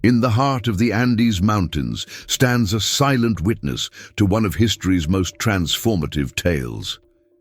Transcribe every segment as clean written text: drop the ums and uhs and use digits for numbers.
In the heart of the Andes Mountains stands a silent witness to one of history's most transformative tales.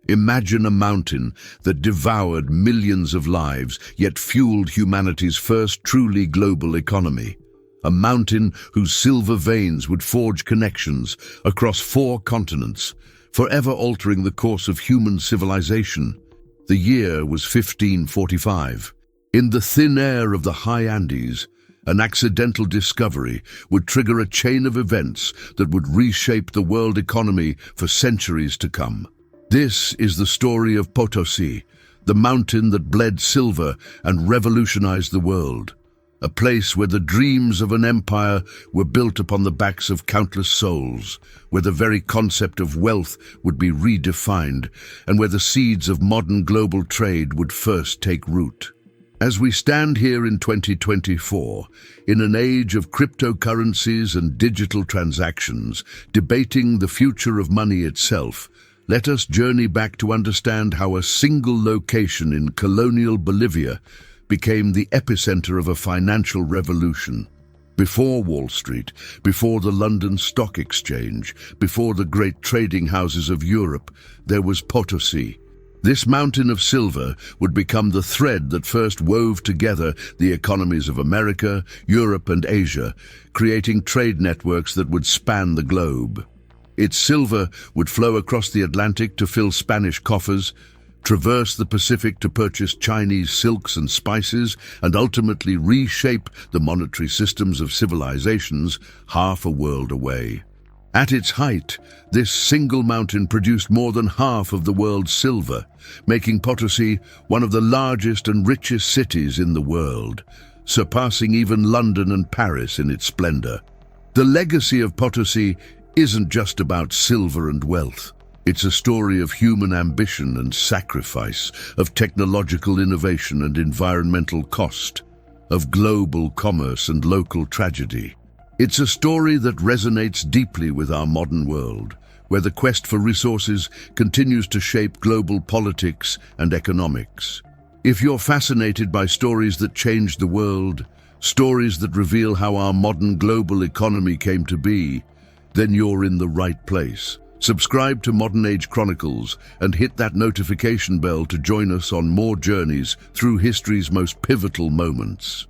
Imagine a mountain that devoured millions of lives, yet fueled humanity's first truly global economy. A mountain whose silver veins would forge connections across 4 continents, forever altering the course of human civilization. The year was 1545. In the thin air of the high Andes, an accidental discovery would trigger a chain of events that would reshape the world economy for centuries to come. This is the story of Potosí, the mountain that bled silver and revolutionized the world. A place where the dreams of an empire were built upon the backs of countless souls, where the very concept of wealth would be redefined, and where the seeds of modern global trade would first take root. As we stand here in 2024, in an age of cryptocurrencies and digital transactions, debating the future of money itself, let us journey back to understand how a single location in colonial Bolivia became the epicenter of a financial revolution. Before Wall Street, before the London Stock Exchange, before the great trading houses of Europe, there was Potosí. This mountain of silver would become the thread that first wove together the economies of America, Europe, and Asia, creating trade networks that would span the globe. Its silver would flow across the Atlantic to fill Spanish coffers, traverse the Pacific to purchase Chinese silks and spices, and ultimately reshape the monetary systems of civilizations half a world away. At its height, this single mountain produced more than half of the world's silver, making Potosí one of the largest and richest cities in the world, surpassing even London and Paris in its splendor. The legacy of Potosí isn't just about silver and wealth. It's a story of human ambition and sacrifice, of technological innovation and environmental cost, of global commerce and local tragedy. It's a story that resonates deeply with our modern world, where the quest for resources continues to shape global politics and economics. If you're fascinated by stories that changed the world, stories that reveal how our modern global economy came to be, then you're in the right place. Subscribe to Modern Age Chronicles and hit that notification bell to join us on more journeys through history's most pivotal moments.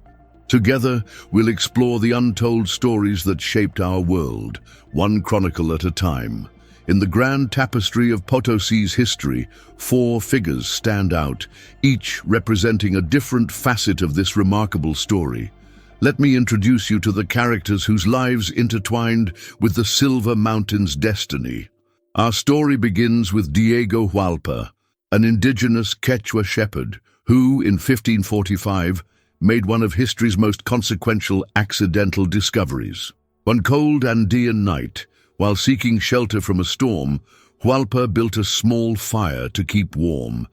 Together, we'll explore the untold stories that shaped our world, one chronicle at a time. In the grand tapestry of Potosí's history, 4 figures stand out, each representing a different facet of this remarkable story. Let me introduce you to the characters whose lives intertwined with the Silver Mountain's destiny. Our story begins with Diego Hualpa, an indigenous Quechua shepherd who, in 1545, made one of history's most consequential accidental discoveries. One cold Andean night, while seeking shelter from a storm, Hualpa built a small fire to keep warm.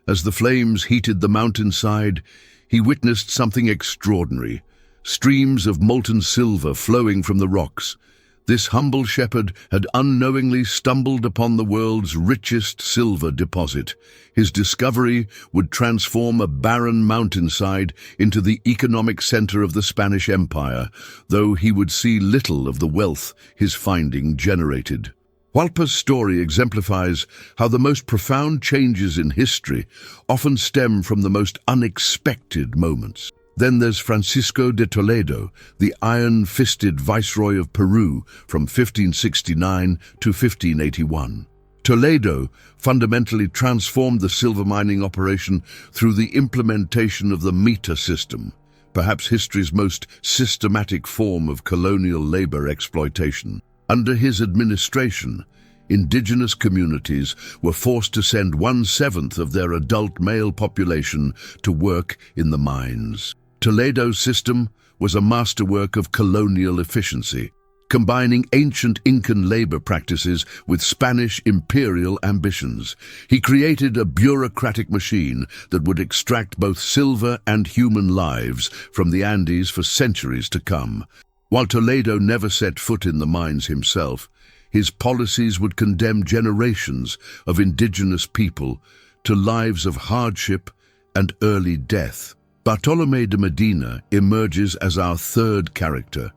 As the flames heated the mountainside, he witnessed something extraordinary. Streams of molten silver flowing from the rocks. This humble shepherd had unknowingly stumbled upon the world's richest silver deposit. His discovery would transform a barren mountainside into the economic center of the Spanish Empire, though he would see little of the wealth his finding generated. Hualpa's story exemplifies how the most profound changes in history often stem from the most unexpected moments. Then there's Francisco de Toledo, the iron-fisted viceroy of Peru from 1569 to 1581. Toledo fundamentally transformed the silver mining operation through the implementation of the meter system, perhaps history's most systematic form of colonial labor exploitation. Under his administration, indigenous communities were forced to send 1/7 of their adult male population to work in the mines. Toledo's system was a masterwork of colonial efficiency, combining ancient Incan labor practices with Spanish imperial ambitions. He created a bureaucratic machine that would extract both silver and human lives from the Andes for centuries to come. While Toledo never set foot in the mines himself, his policies would condemn generations of indigenous people to lives of hardship and early death. Bartolomé de Medina emerges as our third character,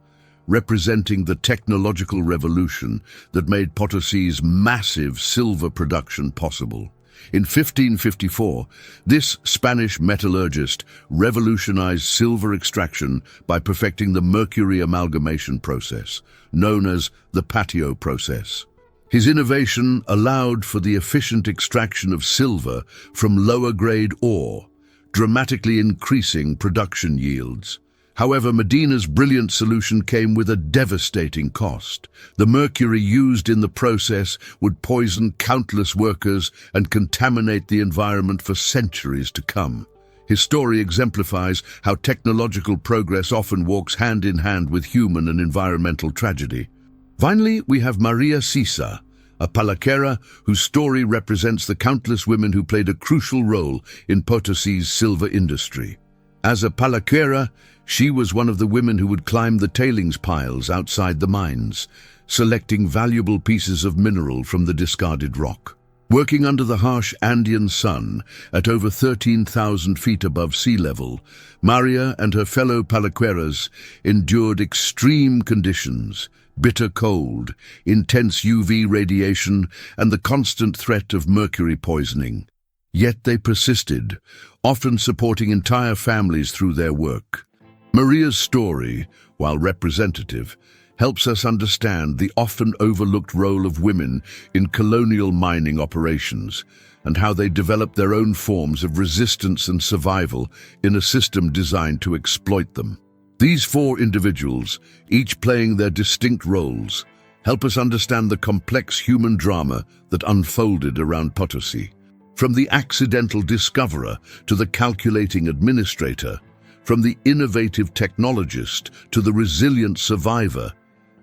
representing the technological revolution that made Potosí's massive silver production possible. In 1554, this Spanish metallurgist revolutionized silver extraction by perfecting the mercury amalgamation process, known as the patio process. His innovation allowed for the efficient extraction of silver from lower-grade ore, dramatically increasing production yields. However, Medina's brilliant solution came with a devastating cost. The mercury used in the process would poison countless workers and contaminate the environment for centuries to come. His story exemplifies how technological progress often walks hand in hand with human and environmental tragedy. Finally, we have Maria Sisa, a palaquera whose story represents the countless women who played a crucial role in Potosí's silver industry. As a palaquera, she was one of the women who would climb the tailings piles outside the mines, selecting valuable pieces of mineral from the discarded rock. Working under the harsh Andean sun at over 13,000 feet above sea level, Maria and her fellow palaqueras endured extreme conditions: bitter cold, intense UV radiation, and the constant threat of mercury poisoning. Yet they persisted, often supporting entire families through their work. Maria's story, while representative, helps us understand the often overlooked role of women in colonial mining operations and how they developed their own forms of resistance and survival in a system designed to exploit them. These four individuals, each playing their distinct roles, help us understand the complex human drama that unfolded around Potosí. From the accidental discoverer to the calculating administrator, from the innovative technologist to the resilient survivor,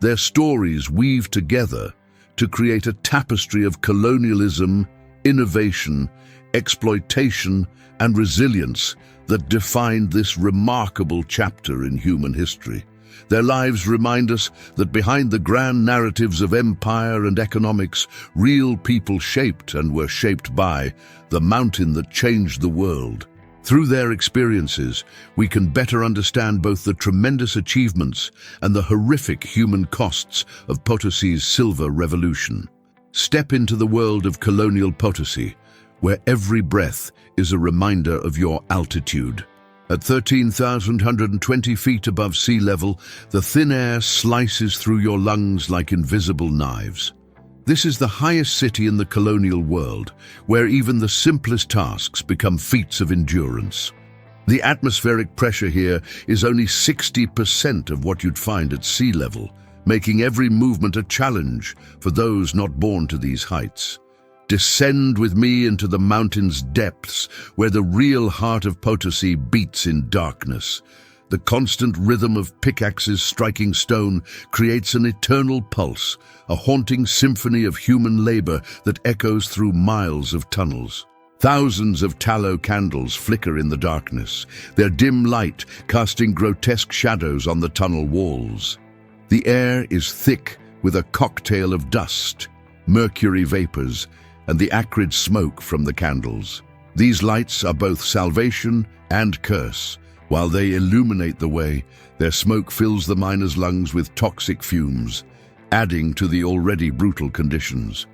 their stories weave together to create a tapestry of colonialism, innovation, exploitation, and resilience that defined this remarkable chapter in human history. Their lives remind us that behind the grand narratives of empire and economics, real people shaped and were shaped by the mountain that changed the world. Through their experiences, we can better understand both the tremendous achievements and the horrific human costs of Potosí's silver revolution. Step into the world of colonial Potosí, where every breath is a reminder of your altitude. At 13,120 feet above sea level, the thin air slices through your lungs like invisible knives. This is the highest city in the colonial world, where even the simplest tasks become feats of endurance. The atmospheric pressure here is only 60% of what you'd find at sea level, making every movement a challenge for those not born to these heights. Descend with me into the mountain's depths, where the real heart of Potosí beats in darkness. The constant rhythm of pickaxes striking stone creates an eternal pulse, a haunting symphony of human labor that echoes through miles of tunnels. Thousands of tallow candles flicker in the darkness, their dim light casting grotesque shadows on the tunnel walls. The air is thick with a cocktail of dust, mercury vapors, and the acrid smoke from the candles. These lights are both salvation and curse. While they illuminate the way, their smoke fills the miners' lungs with toxic fumes, adding to the already brutal conditions.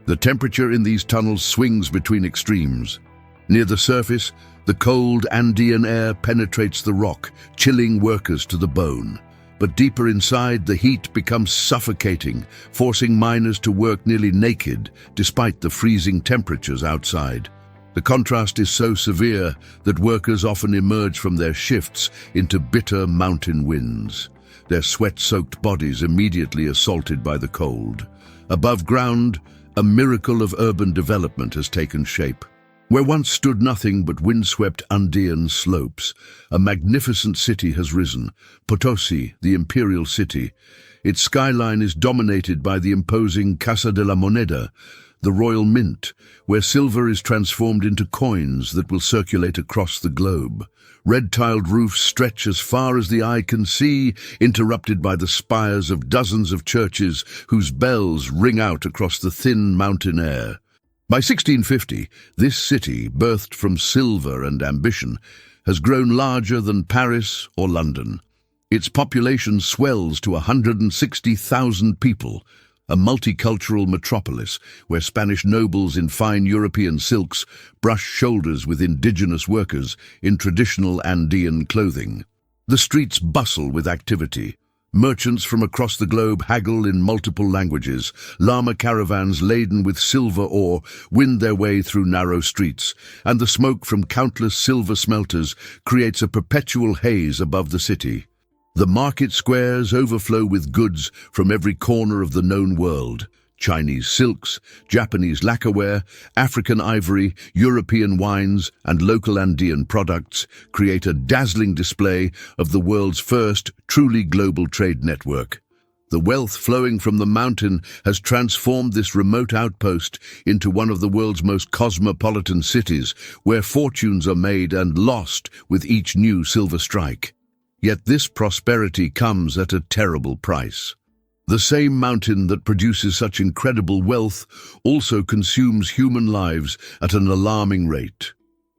The temperature in these tunnels swings between extremes. Near the surface, the cold Andean air penetrates the rock, chilling workers to the bone. But deeper inside, the heat becomes suffocating, forcing miners to work nearly naked, despite the freezing temperatures outside. The contrast is so severe that workers often emerge from their shifts into bitter mountain winds, their sweat-soaked bodies immediately assaulted by the cold. Above ground, a miracle of urban development has taken shape. Where once stood nothing but windswept Andean slopes, a magnificent city has risen, Potosí, the Imperial city. Its skyline is dominated by the imposing Casa de la Moneda, the royal mint, where silver is transformed into coins that will circulate across the globe. Red-tiled roofs stretch as far as the eye can see, interrupted by the spires of dozens of churches whose bells ring out across the thin mountain air. By 1650, this city, birthed from silver and ambition, has grown larger than Paris or London. Its population swells to 160,000 people, a multicultural metropolis where Spanish nobles in fine European silks brush shoulders with indigenous workers in traditional Andean clothing. The streets bustle with activity. Merchants from across the globe haggle in multiple languages. Llama caravans laden with silver ore wind their way through narrow streets, and the smoke from countless silver smelters creates a perpetual haze above the city. The market squares overflow with goods from every corner of the known world. Chinese silks, Japanese lacquerware, African ivory, European wines, and local Andean products create a dazzling display of the world's first truly global trade network. The wealth flowing from the mountain has transformed this remote outpost into one of the world's most cosmopolitan cities, where fortunes are made and lost with each new silver strike. Yet this prosperity comes at a terrible price. The same mountain that produces such incredible wealth also consumes human lives at an alarming rate.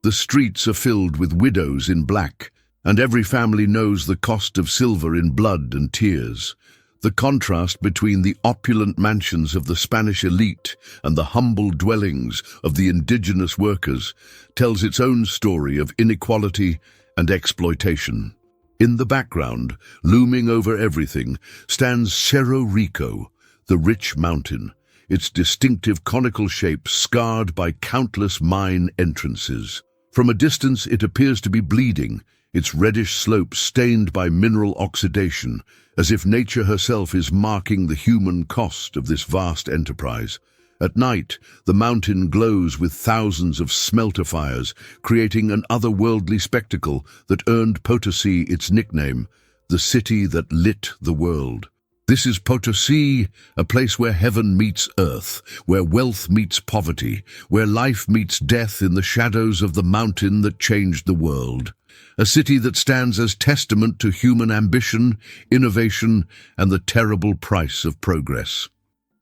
The streets are filled with widows in black, and every family knows the cost of silver in blood and tears. The contrast between the opulent mansions of the Spanish elite and the humble dwellings of the indigenous workers tells its own story of inequality and exploitation. In the background, looming over everything, stands Cerro Rico, the rich mountain, its distinctive conical shape scarred by countless mine entrances. From a distance it appears to be bleeding, its reddish slopes stained by mineral oxidation, as if nature herself is marking the human cost of this vast enterprise. At night, the mountain glows with thousands of smelter fires, creating an otherworldly spectacle that earned Potosí its nickname, the city that lit the world. This is Potosí, a place where heaven meets earth, where wealth meets poverty, where life meets death in the shadows of the mountain that changed the world. A city that stands as testament to human ambition, innovation, and the terrible price of progress.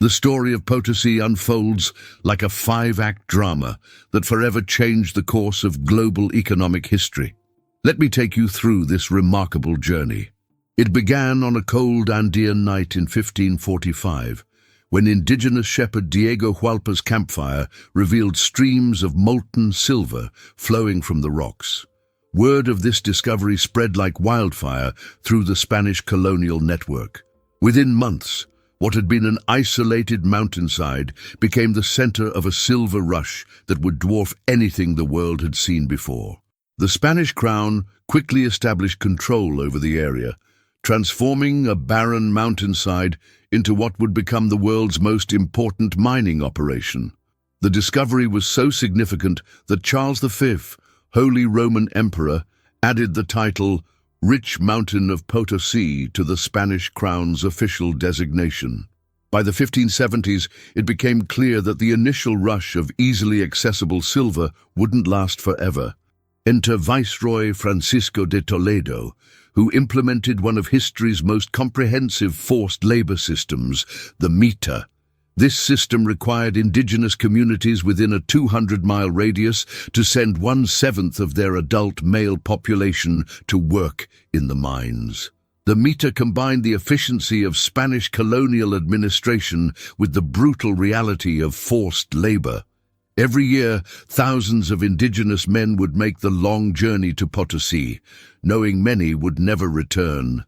The story of Potosí unfolds like a 5-act drama that forever changed the course of global economic history. Let me take you through this remarkable journey. It began on a cold Andean night in 1545, when indigenous shepherd Diego Hualpa's campfire revealed streams of molten silver flowing from the rocks. Word of this discovery spread like wildfire through the Spanish colonial network. Within months, what had been an isolated mountainside became the center of a silver rush that would dwarf anything the world had seen before. The Spanish crown quickly established control over the area, transforming a barren mountainside into what would become the world's most important mining operation. The discovery was so significant that Charles V, Holy Roman Emperor, added the title Rich Mountain of Potosí to the Spanish crown's official designation. By the 1570s, it became clear that the initial rush of easily accessible silver wouldn't last forever. Enter Viceroy Francisco de Toledo, who implemented one of history's most comprehensive forced labor systems, the mita. This system required indigenous communities within a 200-mile radius to send 1/7 of their adult male population to work in the mines. The mita combined the efficiency of Spanish colonial administration with the brutal reality of forced labor. Every year, thousands of indigenous men would make the long journey to Potosí, knowing many would never return.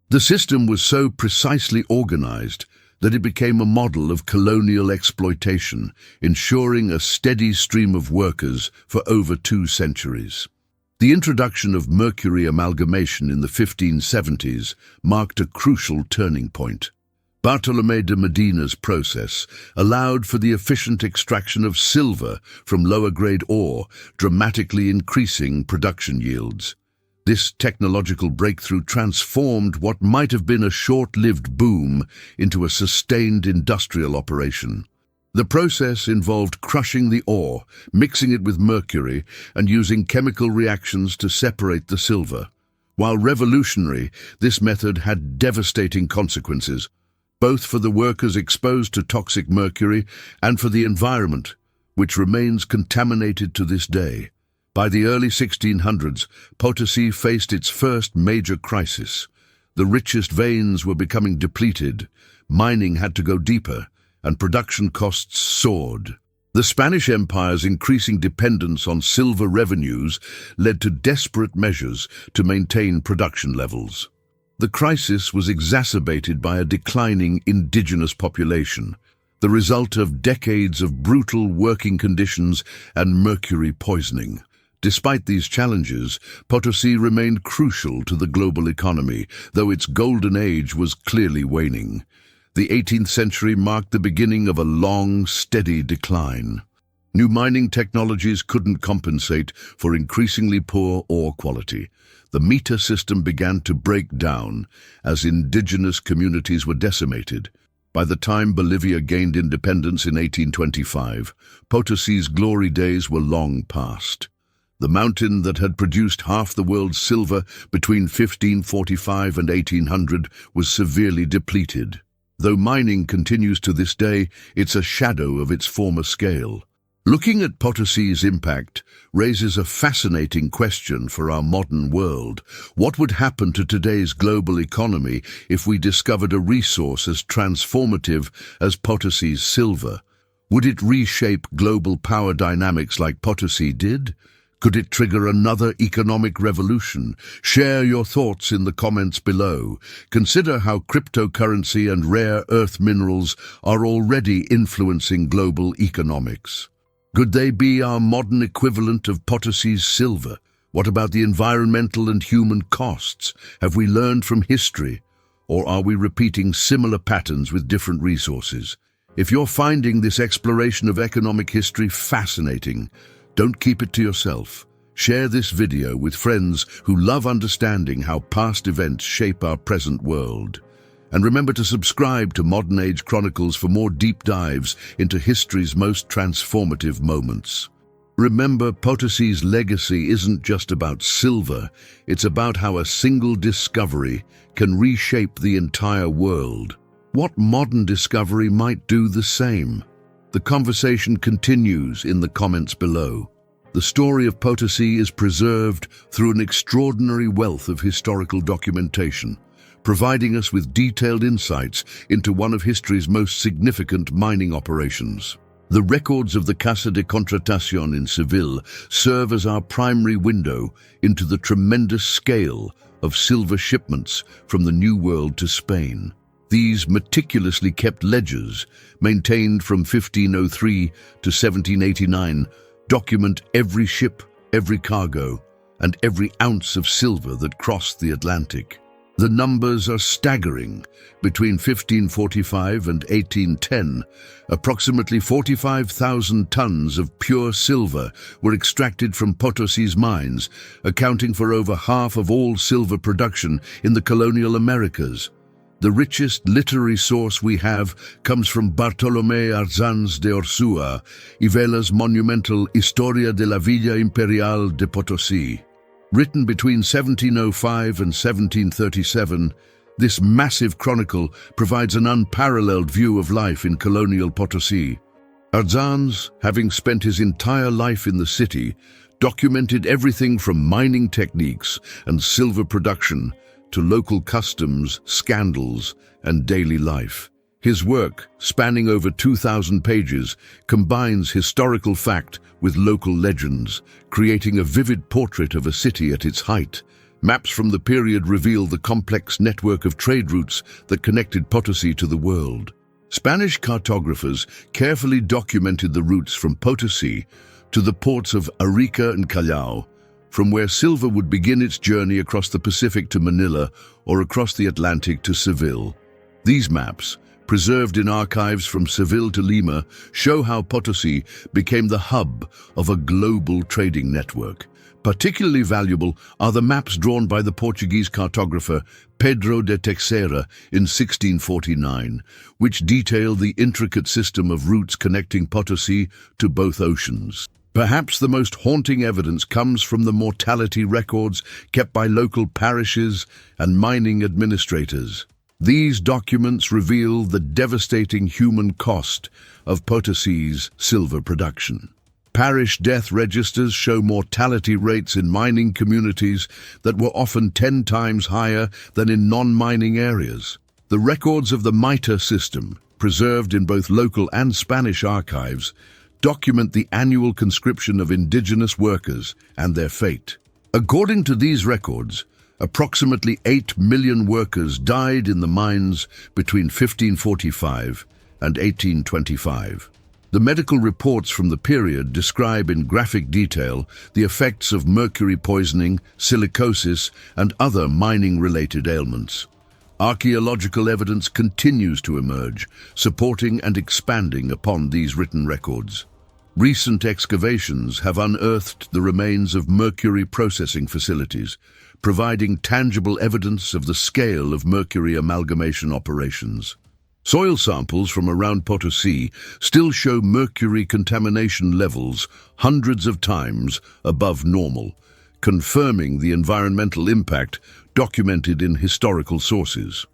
The system was so precisely organized that it became a model of colonial exploitation, ensuring a steady stream of workers for over 2 centuries. The introduction of mercury amalgamation in the 1570s marked a crucial turning point. Bartolomé de Medina's process allowed for the efficient extraction of silver from lower-grade ore, dramatically increasing production yields. This technological breakthrough transformed what might have been a short-lived boom into a sustained industrial operation. The process involved crushing the ore, mixing it with mercury, and using chemical reactions to separate the silver. While revolutionary, this method had devastating consequences, both for the workers exposed to toxic mercury and for the environment, which remains contaminated to this day. By the early 1600s, Potosí faced its first major crisis. The richest veins were becoming depleted, mining had to go deeper, and production costs soared. The Spanish Empire's increasing dependence on silver revenues led to desperate measures to maintain production levels. The crisis was exacerbated by a declining indigenous population, the result of decades of brutal working conditions and mercury poisoning. Despite these challenges, Potosí remained crucial to the global economy, though its golden age was clearly waning. The 18th century marked the beginning of a long, steady decline. New mining technologies couldn't compensate for increasingly poor ore quality. The meter system began to break down as indigenous communities were decimated. By the time Bolivia gained independence in 1825, Potosí's glory days were long past. The mountain that had produced half the world's silver between 1545 and 1800 was severely depleted. Though mining continues to this day, it's a shadow of its former scale. Looking at Potosí's impact raises a fascinating question for our modern world. What would happen to today's global economy if we discovered a resource as transformative as Potosí's silver? Would it reshape global power dynamics like Potosí did? Could it trigger another economic revolution? Share your thoughts in the comments below. Consider how cryptocurrency and rare earth minerals are already influencing global economics. Could they be our modern equivalent of Potosí's silver? What about the environmental and human costs? Have we learned from history? Or are we repeating similar patterns with different resources? If you're finding this exploration of economic history fascinating, don't keep it to yourself. Share this video with friends who love understanding how past events shape our present world. And remember to subscribe to Modern Age Chronicles for more deep dives into history's most transformative moments. Remember, Potosí's legacy isn't just about silver, it's about how a single discovery can reshape the entire world. What modern discovery might do the same? The conversation continues in the comments below. The story of Potosí is preserved through an extraordinary wealth of historical documentation, providing us with detailed insights into one of history's most significant mining operations. The records of the Casa de Contratación in Seville serve as our primary window into the tremendous scale of silver shipments from the New World to Spain. These meticulously kept ledgers, maintained from 1503 to 1789, document every ship, every cargo, and every ounce of silver that crossed the Atlantic. The numbers are staggering. Between 1545 and 1810, approximately 45,000 tons of pure silver were extracted from Potosí's mines, accounting for over half of all silver production in the colonial Americas. The richest literary source we have comes from Bartolomé Arzanz de Orsua, y Vela's monumental Historia de la Villa Imperial de Potosí. Written between 1705 and 1737, this massive chronicle provides an unparalleled view of life in colonial Potosí. Arzanz, having spent his entire life in the city, documented everything from mining techniques and silver production to local customs, scandals, and daily life. His work, spanning over 2,000 pages, combines historical fact with local legends, creating a vivid portrait of a city at its height. Maps from the period reveal the complex network of trade routes that connected Potosí to the world. Spanish cartographers carefully documented the routes from Potosí to the ports of Arica and Callao, from where silver would begin its journey across the Pacific to Manila or across the Atlantic to Seville. These maps, preserved in archives from Seville to Lima, show how Potosí became the hub of a global trading network. Particularly valuable are the maps drawn by the Portuguese cartographer Pedro de Teixeira in 1649, which detail the intricate system of routes connecting Potosí to both oceans. Perhaps the most haunting evidence comes from the mortality records kept by local parishes and mining administrators. These documents reveal the devastating human cost of Potosí's silver production. Parish death registers show mortality rates in mining communities that were often 10 times higher than in non-mining areas. The records of the mitre system, preserved in both local and Spanish archives, document the annual conscription of indigenous workers and their fate. According to these records, approximately 8 million workers died in the mines between 1545 and 1825. The medical reports from the period describe in graphic detail the effects of mercury poisoning, silicosis, and other mining-related ailments. Archaeological evidence continues to emerge, supporting and expanding upon these written records. Recent excavations have unearthed the remains of mercury processing facilities, providing tangible evidence of the scale of mercury amalgamation operations. Soil samples from around Potosí still show mercury contamination levels hundreds of times above normal, confirming the environmental impact documented in historical sources.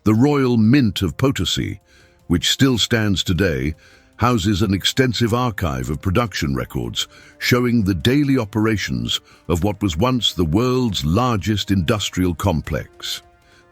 The Royal Mint of Potosí, which still stands today, houses an extensive archive of production records showing the daily operations of what was once the world's largest industrial complex.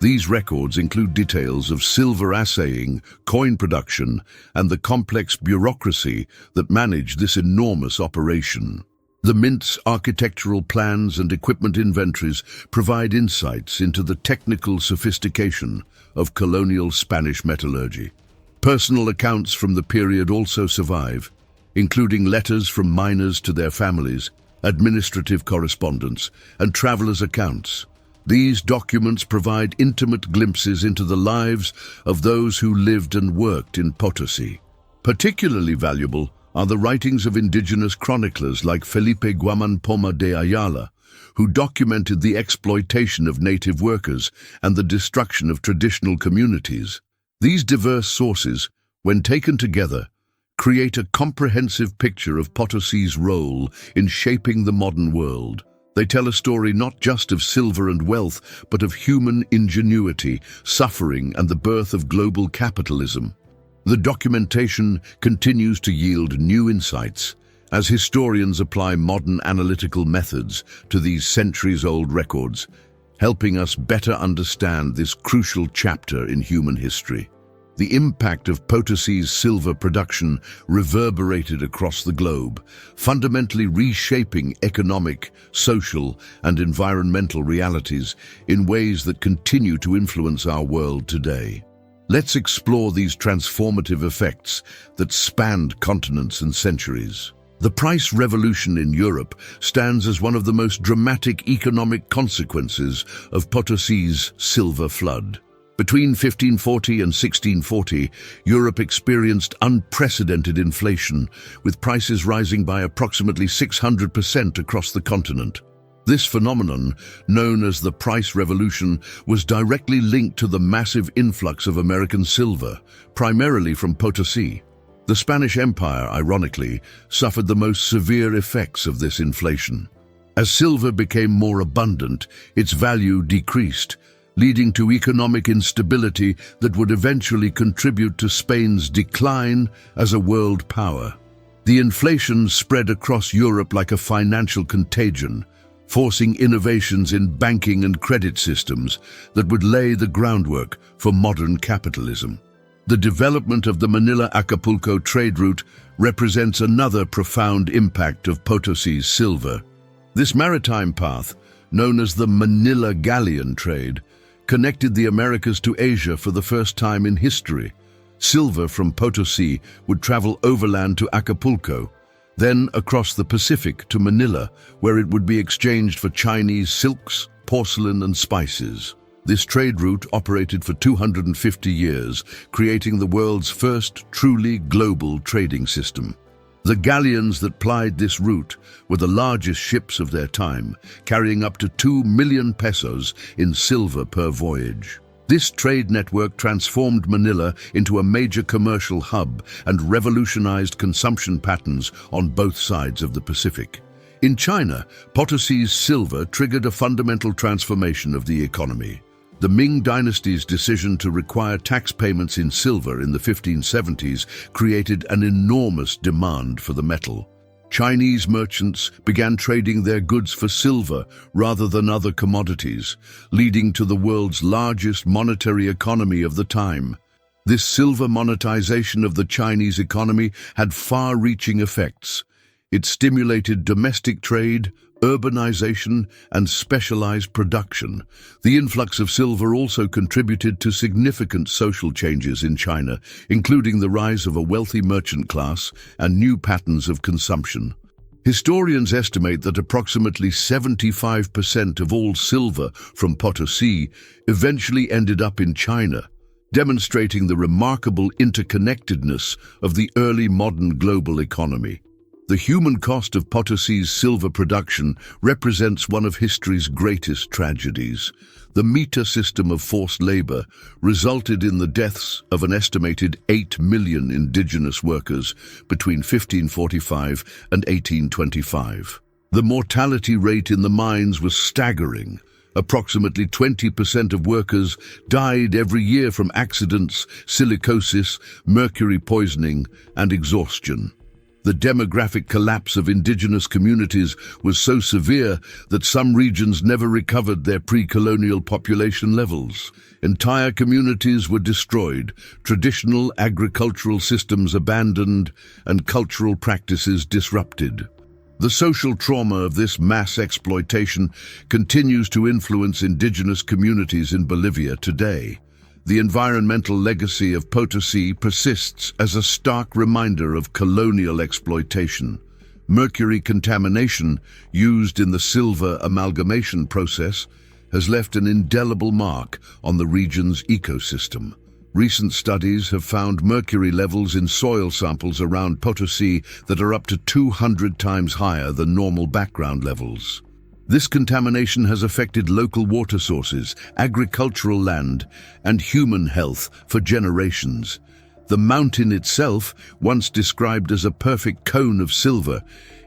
These records include details of silver assaying, coin production, and the complex bureaucracy that managed this enormous operation. The Mint's architectural plans and equipment inventories provide insights into the technical sophistication of colonial Spanish metallurgy. Personal accounts from the period also survive, including letters from miners to their families, administrative correspondence, and travelers' accounts. These documents provide intimate glimpses into the lives of those who lived and worked in Potosí. Particularly valuable are the writings of indigenous chroniclers like Felipe Guaman Poma de Ayala, who documented the exploitation of native workers and the destruction of traditional communities. These diverse sources, when taken together, create a comprehensive picture of Potosí's role in shaping the modern world. They tell a story not just of silver and wealth, but of human ingenuity, suffering, and the birth of global capitalism. The documentation continues to yield new insights as historians apply modern analytical methods to these centuries-old records, helping us better understand this crucial chapter in human history. The impact of Potosí's silver production reverberated across the globe, fundamentally reshaping economic, social, and environmental realities in ways that continue to influence our world today. Let's explore these transformative effects that spanned continents and centuries. The price revolution in Europe stands as one of the most dramatic economic consequences of Potosí's silver flood. Between 1540 and 1640, Europe experienced unprecedented inflation, with prices rising by approximately 600% across the continent. This phenomenon, known as the price revolution, was directly linked to the massive influx of American silver, primarily from Potosí. The Spanish Empire, ironically, suffered the most severe effects of this inflation. As silver became more abundant, its value decreased, leading to economic instability that would eventually contribute to Spain's decline as a world power. The inflation spread across Europe like a financial contagion, forcing innovations in banking and credit systems that would lay the groundwork for modern capitalism. The development of the Manila-Acapulco trade route represents another profound impact of Potosí's silver. This maritime path, known as the Manila Galleon trade, connected the Americas to Asia for the first time in history. Silver from Potosí would travel overland to Acapulco, then across the Pacific to Manila, where it would be exchanged for Chinese silks, porcelain, and spices. This trade route operated for 250 years, creating the world's first truly global trading system. The galleons that plied this route were the largest ships of their time, carrying up to 2 million pesos in silver per voyage. This trade network transformed Manila into a major commercial hub and revolutionized consumption patterns on both sides of the Pacific. In China, Potosí's silver triggered a fundamental transformation of the economy. The Ming dynasty's decision to require tax payments in silver in the 1570s created an enormous demand for the metal. Chinese merchants began trading their goods for silver rather than other commodities, leading to the world's largest monetary economy of the time. This silver monetization of the Chinese economy had far-reaching effects. It stimulated domestic trade, urbanization, and specialized production. The influx of silver also contributed to significant social changes in China, including the rise of a wealthy merchant class and new patterns of consumption. Historians estimate that approximately 75% of all silver from Potosí eventually ended up in China, demonstrating the remarkable interconnectedness of the early modern global economy. The human cost of Potosí's silver production represents one of history's greatest tragedies. The meter system of forced labor resulted in the deaths of an estimated 8 million indigenous workers between 1545 and 1825. The mortality rate in the mines was staggering. Approximately 20% of workers died every year from accidents, silicosis, mercury poisoning, and exhaustion. The demographic collapse of indigenous communities was so severe that some regions never recovered their pre-colonial population levels. Entire communities were destroyed, traditional agricultural systems abandoned, and cultural practices disrupted. The social trauma of this mass exploitation continues to influence indigenous communities in Bolivia today. The environmental legacy of Potosí persists as a stark reminder of colonial exploitation. Mercury contamination, used in the silver amalgamation process, has left an indelible mark on the region's ecosystem. Recent studies have found mercury levels in soil samples around Potosí that are up to 200 times higher than normal background levels. This contamination has affected local water sources, agricultural land, and human health for generations. The mountain itself, once described as a perfect cone of silver,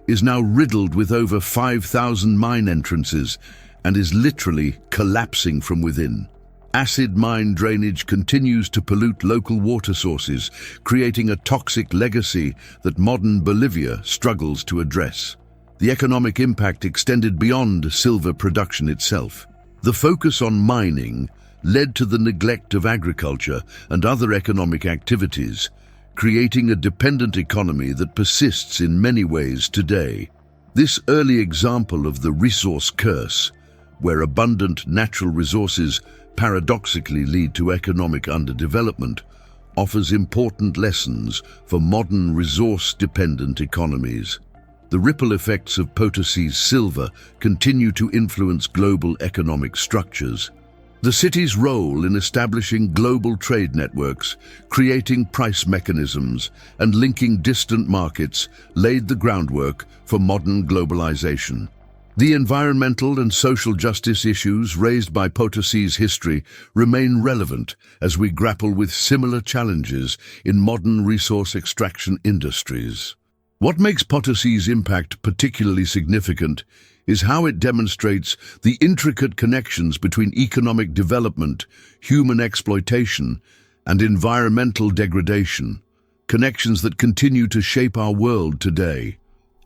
is now riddled with over 5,000 mine entrances and is literally collapsing from within. Acid mine drainage continues to pollute local water sources, creating a toxic legacy that modern Bolivia struggles to address. The economic impact extended beyond silver production itself. The focus on mining led to the neglect of agriculture and other economic activities, creating a dependent economy that persists in many ways today. This early example of the resource curse, where abundant natural resources paradoxically lead to economic underdevelopment, offers important lessons for modern resource-dependent economies. The ripple effects of Potosí's silver continue to influence global economic structures. The city's role in establishing global trade networks, creating price mechanisms, and linking distant markets laid the groundwork for modern globalization. The environmental and social justice issues raised by Potosí's history remain relevant as we grapple with similar challenges in modern resource extraction industries. What makes Potosí's impact particularly significant is how it demonstrates the intricate connections between economic development, human exploitation, and environmental degradation, connections that continue to shape our world today.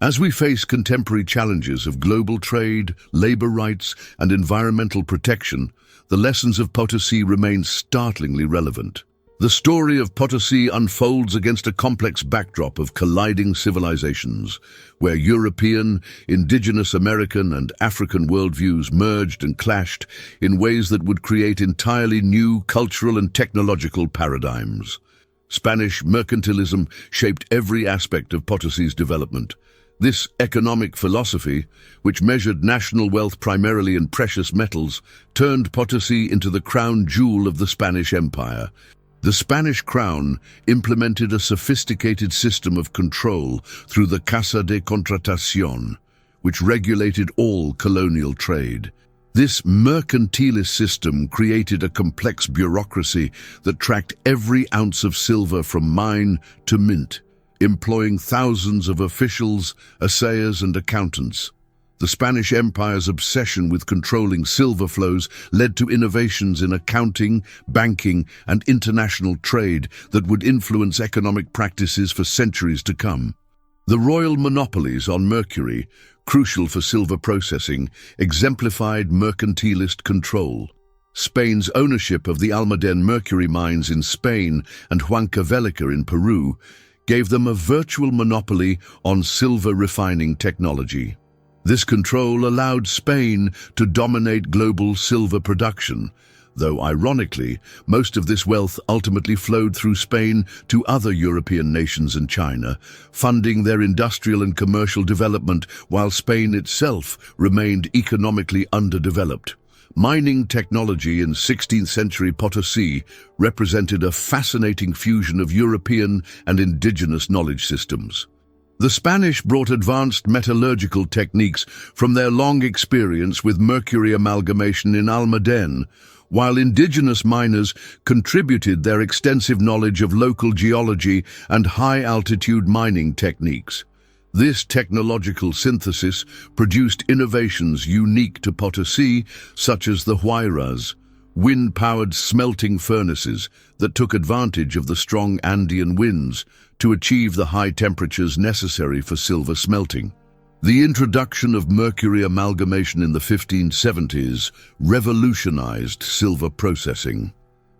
As we face contemporary challenges of global trade, labor rights, and environmental protection, the lessons of Potosí remain startlingly relevant. The story of Potosí unfolds against a complex backdrop of colliding civilizations, where European, indigenous American, and African worldviews merged and clashed in ways that would create entirely new cultural and technological paradigms. Spanish mercantilism shaped every aspect of Potosí's development. This economic philosophy, which measured national wealth primarily in precious metals, turned Potosí into the crown jewel of the Spanish Empire. The Spanish crown implemented a sophisticated system of control through the Casa de Contratación, which regulated all colonial trade. This mercantilist system created a complex bureaucracy that tracked every ounce of silver from mine to mint, employing thousands of officials, assayers, and accountants. The Spanish Empire's obsession with controlling silver flows led to innovations in accounting, banking, and international trade that would influence economic practices for centuries to come. The royal monopolies on mercury, crucial for silver processing, exemplified mercantilist control. Spain's ownership of the Almaden mercury mines in Spain and Huancavelica in Peru gave them a virtual monopoly on silver refining technology. This control allowed Spain to dominate global silver production, though ironically, most of this wealth ultimately flowed through Spain to other European nations and China, funding their industrial and commercial development while Spain itself remained economically underdeveloped. Mining technology in 16th century Potosí represented a fascinating fusion of European and indigenous knowledge systems. The Spanish brought advanced metallurgical techniques from their long experience with mercury amalgamation in Almaden, while indigenous miners contributed their extensive knowledge of local geology and high-altitude mining techniques. This technological synthesis produced innovations unique to Potosí, such as the Huayras, wind-powered smelting furnaces that took advantage of the strong Andean winds to achieve the high temperatures necessary for silver smelting. The introduction of mercury amalgamation in the 1570s revolutionized silver processing.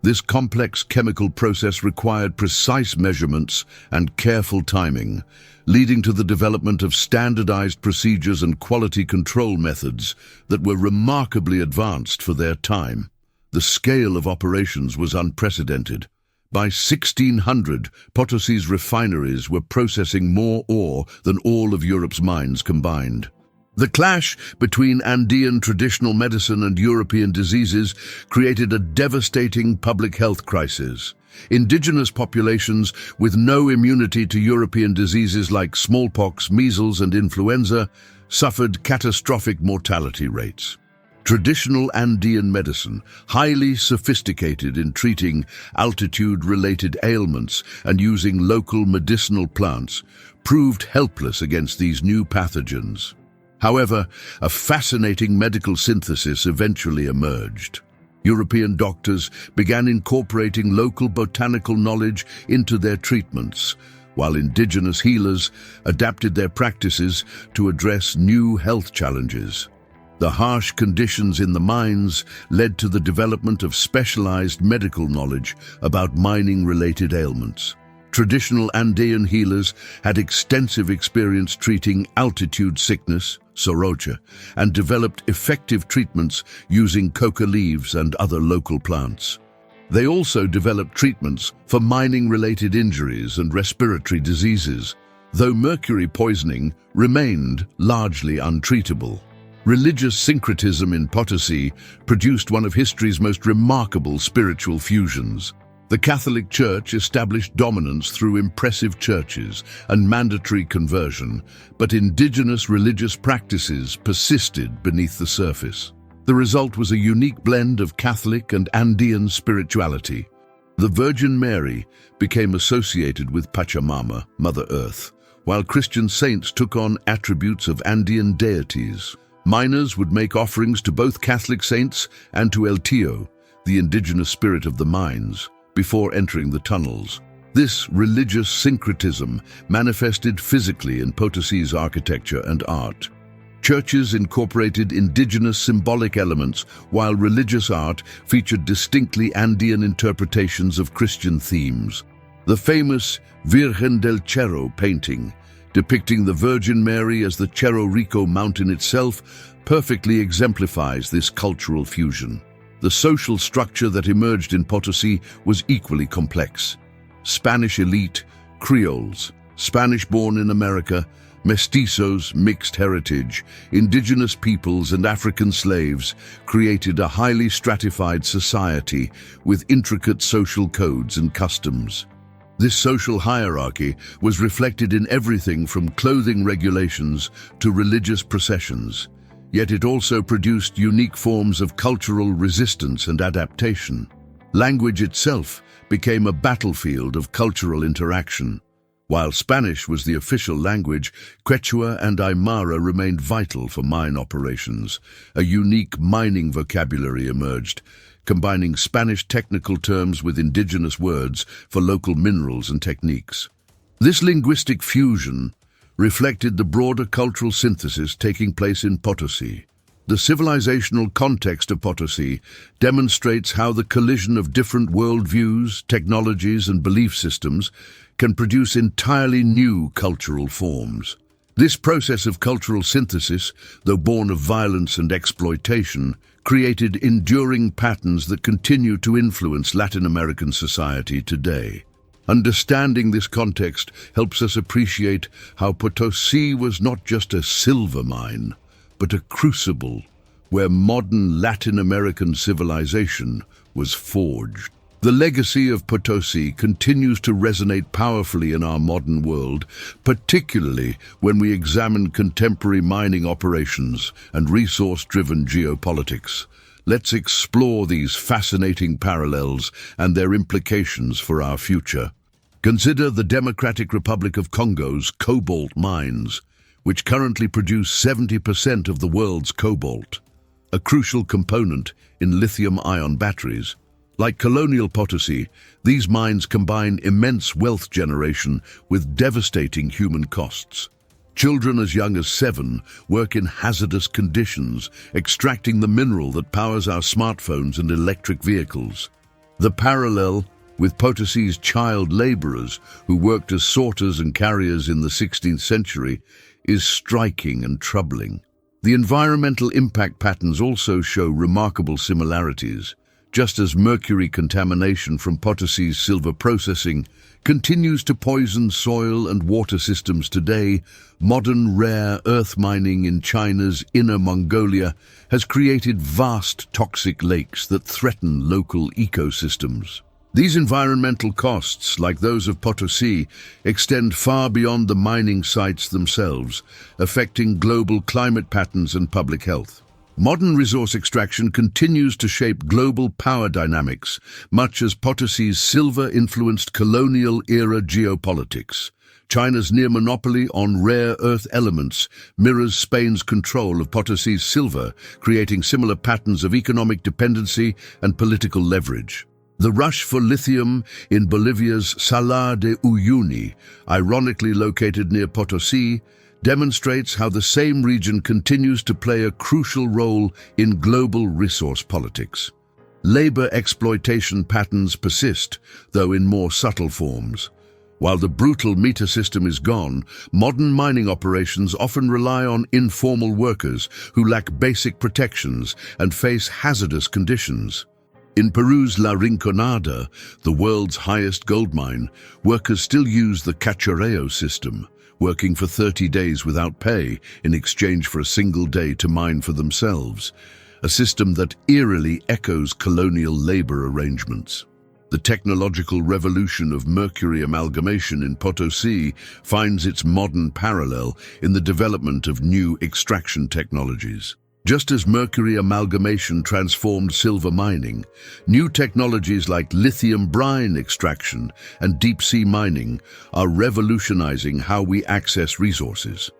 This complex chemical process required precise measurements and careful timing, leading to the development of standardized procedures and quality control methods that were remarkably advanced for their time. The scale of operations was unprecedented. By 1600, Potosí's refineries were processing more ore than all of Europe's mines combined. The clash between Andean traditional medicine and European diseases created a devastating public health crisis. Indigenous populations with no immunity to European diseases like smallpox, measles, and influenza suffered catastrophic mortality rates. Traditional Andean medicine, highly sophisticated in treating altitude-related ailments and using local medicinal plants, proved helpless against these new pathogens. However, a fascinating medical synthesis eventually emerged. European doctors began incorporating local botanical knowledge into their treatments, while indigenous healers adapted their practices to address new health challenges. The harsh conditions in the mines led to the development of specialized medical knowledge about mining-related ailments. Traditional Andean healers had extensive experience treating altitude sickness, soroche, and developed effective treatments using coca leaves and other local plants. They also developed treatments for mining-related injuries and respiratory diseases, though mercury poisoning remained largely untreatable. Religious syncretism in Potosí produced one of history's most remarkable spiritual fusions. The Catholic Church established dominance through impressive churches and mandatory conversion, but indigenous religious practices persisted beneath the surface. The result was a unique blend of Catholic and Andean spirituality. The Virgin Mary became associated with Pachamama, Mother Earth, while Christian saints took on attributes of Andean deities. Miners would make offerings to both Catholic saints and to El Tío, the indigenous spirit of the mines, before entering the tunnels. This religious syncretism manifested physically in Potosí's architecture and art. Churches incorporated indigenous symbolic elements, while religious art featured distinctly Andean interpretations of Christian themes. The famous Virgen del Cerro painting, depicting the Virgin Mary as the Cerro Rico mountain itself, perfectly exemplifies this cultural fusion. The social structure that emerged in Potosí was equally complex. Spanish elite, Creoles, Spanish-born in America, mestizos, mixed heritage, indigenous peoples and African slaves created a highly stratified society with intricate social codes and customs. This social hierarchy was reflected in everything from clothing regulations to religious processions, yet it also produced unique forms of cultural resistance and adaptation. Language itself became a battlefield of cultural interaction. While Spanish was the official language, Quechua and Aymara remained vital for mine operations. A unique mining vocabulary emerged, combining Spanish technical terms with indigenous words for local minerals and techniques. This linguistic fusion reflected the broader cultural synthesis taking place in Potosí. The civilizational context of Potosí demonstrates how the collision of different worldviews, technologies, and belief systems can produce entirely new cultural forms. This process of cultural synthesis, though born of violence and exploitation, created enduring patterns that continue to influence Latin American society today. Understanding this context helps us appreciate how Potosí was not just a silver mine, but a crucible where modern Latin American civilization was forged. The legacy of Potosí continues to resonate powerfully in our modern world, particularly when we examine contemporary mining operations and resource-driven geopolitics. Let's explore these fascinating parallels and their implications for our future. Consider the Democratic Republic of Congo's cobalt mines, which currently produce 70% of the world's cobalt, a crucial component in lithium-ion batteries. Like colonial Potosí, these mines combine immense wealth generation with devastating human costs. Children as young as 7 work in hazardous conditions, extracting the mineral that powers our smartphones and electric vehicles. The parallel with Potosí's child laborers who worked as sorters and carriers in the 16th century is striking and troubling. The environmental impact patterns also show remarkable similarities. Just as mercury contamination from Potosí's silver processing continues to poison soil and water systems today, modern rare earth mining in China's Inner Mongolia has created vast toxic lakes that threaten local ecosystems. These environmental costs, like those of Potosí, extend far beyond the mining sites themselves, affecting global climate patterns and public health. Modern resource extraction continues to shape global power dynamics, much as Potosí's silver influenced colonial-era geopolitics. China's near monopoly on rare earth elements mirrors Spain's control of Potosí's silver, creating similar patterns of economic dependency and political leverage. The rush for lithium in Bolivia's Salar de Uyuni, ironically located near Potosí, demonstrates how the same region continues to play a crucial role in global resource politics. Labor exploitation patterns persist, though in more subtle forms. While the brutal meter system is gone, modern mining operations often rely on informal workers who lack basic protections and face hazardous conditions. In Peru's La Rinconada, the world's highest gold mine, workers still use the cachorreo system, working for 30 days without pay in exchange for a single day to mine for themselves, a system that eerily echoes colonial labor arrangements. The technological revolution of mercury amalgamation in Potosí finds its modern parallel in the development of new extraction technologies. Just as mercury amalgamation transformed silver mining, new technologies like lithium brine extraction and deep-sea mining are revolutionizing how we access resources.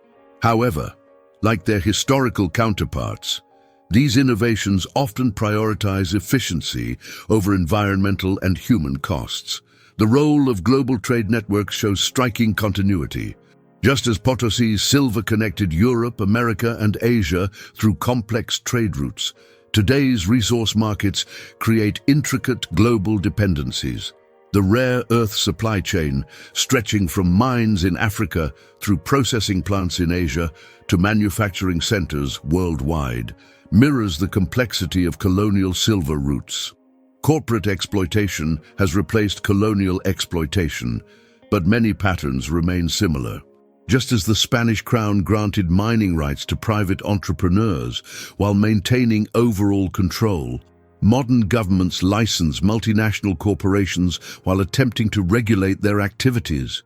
However, like their historical counterparts, these innovations often prioritize efficiency over environmental and human costs. The role of global trade networks shows striking continuity. Just as Potosí's silver connected Europe, America, and Asia through complex trade routes, today's resource markets create intricate global dependencies. The rare earth supply chain, stretching from mines in Africa through processing plants in Asia to manufacturing centers worldwide, mirrors the complexity of colonial silver routes. Corporate exploitation has replaced colonial exploitation, but many patterns remain similar. Just as the Spanish crown granted mining rights to private entrepreneurs while maintaining overall control, modern governments license multinational corporations while attempting to regulate their activities.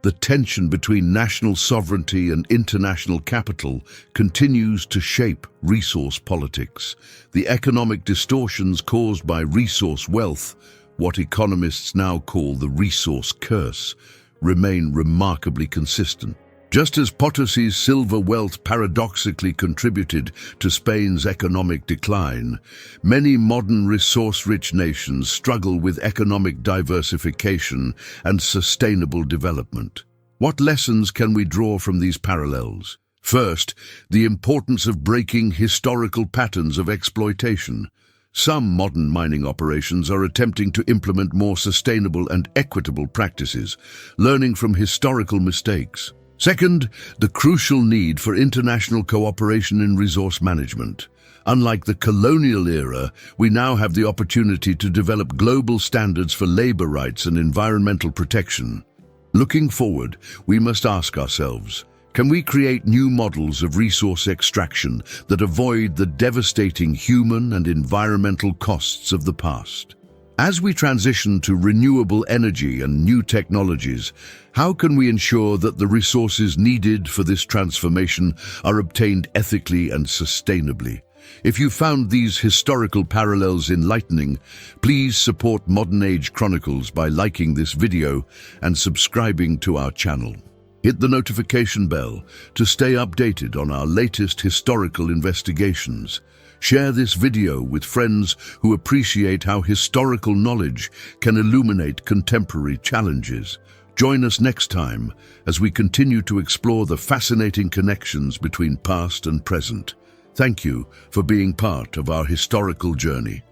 The tension between national sovereignty and international capital continues to shape resource politics. The economic distortions caused by resource wealth, what economists now call the resource curse, remain remarkably consistent. Just as Potosí's silver wealth paradoxically contributed to Spain's economic decline, many modern resource-rich nations struggle with economic diversification and sustainable development. What lessons can we draw from these parallels? First, the importance of breaking historical patterns of exploitation. Some modern mining operations are attempting to implement more sustainable and equitable practices, learning from historical mistakes. Second, the crucial need for international cooperation in resource management. Unlike the colonial era, we now have the opportunity to develop global standards for labor rights and environmental protection. Looking forward, we must ask ourselves, can we create new models of resource extraction that avoid the devastating human and environmental costs of the past? As we transition to renewable energy and new technologies, how can we ensure that the resources needed for this transformation are obtained ethically and sustainably? If you found these historical parallels enlightening, please support Modern Age Chronicles by liking this video and subscribing to our channel. Hit the notification bell to stay updated on our latest historical investigations. Share this video with friends who appreciate how historical knowledge can illuminate contemporary challenges. Join us next time as we continue to explore the fascinating connections between past and present. Thank you for being part of our historical journey.